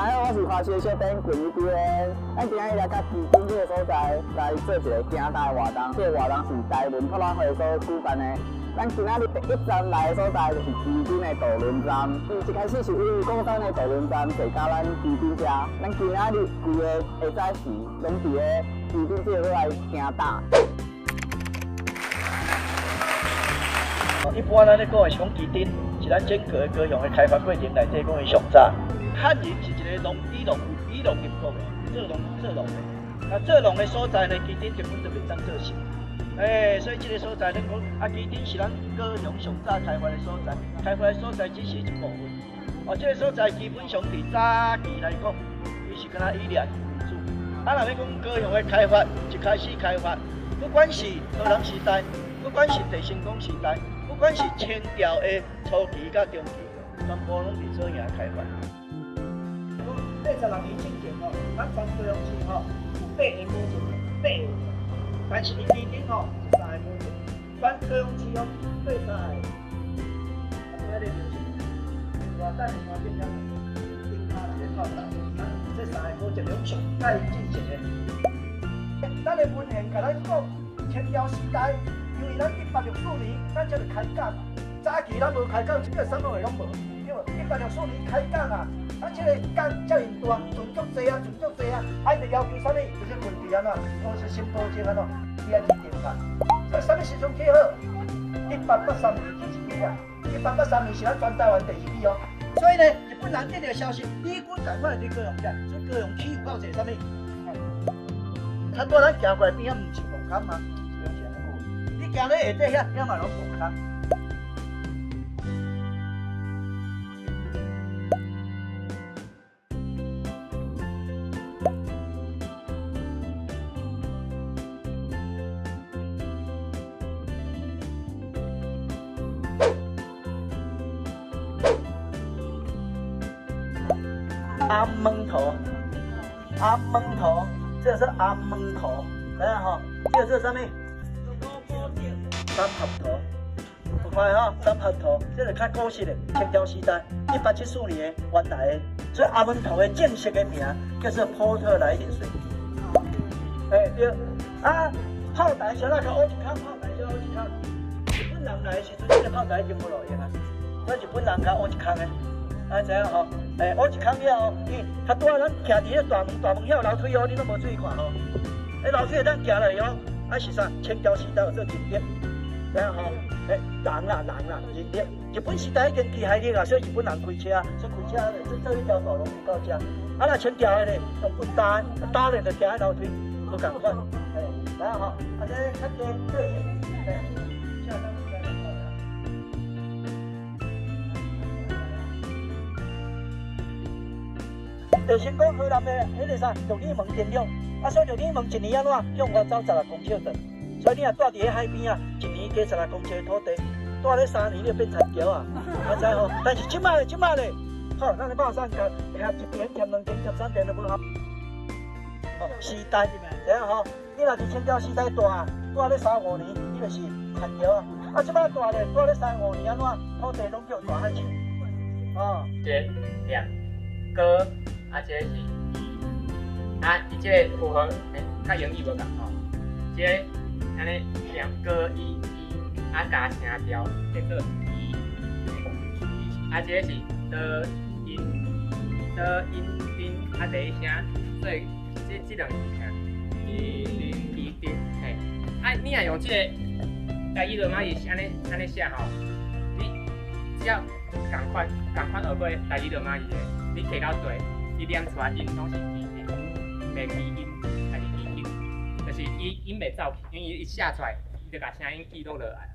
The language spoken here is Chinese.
大家好，我是花溪小店群一边。咱今日来到基金这个所在，来做一个行大活动。这个活动是台文托拉会所举办的。咱今仔日第一站来的所在就是基金的渡轮站。一开始是因为广东的渡轮站坐到咱基金遮，咱今仔日规个下早时拢伫个基金这个来行大。一般咱咧讲的是讲基丁，是咱整个高雄的开发过程内底讲的上早。汉人是一个农以农立国的，做农的。啊，做农的所在呢，基丁根本就袂当做事。所以这个所在，咱讲基丁是咱高雄上早开发的所在，开发的所在只是一部分。这个所在基本上伫早期来讲，伊是敢若以猎为主。若要讲高雄的开发，一开始开发，不管是荷兰时代，不管是地成功时代。不管是清朝的初期甲中期，全部拢是做样开发。86年之前咱全高雄市有8个母镇，8个，但是基丁是3个母镇，全高雄市对3个。我咧就是外等外变讲，丁下来靠咱这3个母镇拢上盖进行的。咱的文献甲咱讲，清朝时代。因为咱1864年，咱才就开港嘛。早期咱无开港，这个什么话拢无，对无？1864年开港啊，咱这个港遮尔大，船足济啊，啊，伊就要求啥物？就是问题安怎？都是新保证安怎？伊爱去订单。所以啥物时阵起好？1883年就是起啊。1883年是咱全台湾第1批哦。所以呢，日本人得到消息，美军赶快去高雄起来，所以高雄起有够济啥物？他带咱行过来边啊，毋是路坎吗？行咧下底遐，遐嘛拢无空。阿门头，这个是阿门头，来啊哈，这个是啥物？三合头，有看吼？三合头，这是较古式的，清朝时代1874年的原来的，所以阿门头的正式的名叫做波特莱饮水。对，啊，炮台小那个乌一坑，炮台小乌一坑，日本人来的时阵，这个炮台已经无路用啊，所以日本人甲乌一坑的，知影吼？乌一坑了后，较多咱徛伫迄大门遐楼梯哦，你拢无注意看吼？楼梯咱行落哦，是啥？清朝时代有做人力。然后，人啦，人力。日本时代已经机械力啊，所以日本人开车，所以开车做一条道路到遮。若清朝的咧，用棍打咧就行喺楼梯，都共款。然后，这较低做就先讲河南的迄个啥玉里门电量，所以玉里门一年安怎向外走16公尺长。所以你若住伫海边啊，一年加16公尺的土地，住咧3年你就变残条啊，知吼？但是即摆咧，吼，咱咧马上甲欠1点、欠2点、欠3点都无合。时代，知影吼？你若伫清朝时代住咧3、5年，你就是残条啊。即摆住咧3、5年安怎？土地拢叫大海深。这2个，这是伊这个符合较容易无共吼，这。安尼2个1加声调叫做1，这是的音丁第一声，所以这两个声1你若用这个台语罗马字是安尼写吼，你只要共款学过台语罗马字的，你摕到对，你念出来音拢是异音，袂鼻音。就是伊袂走去，因为伊写出来，伊就把声音记录落来。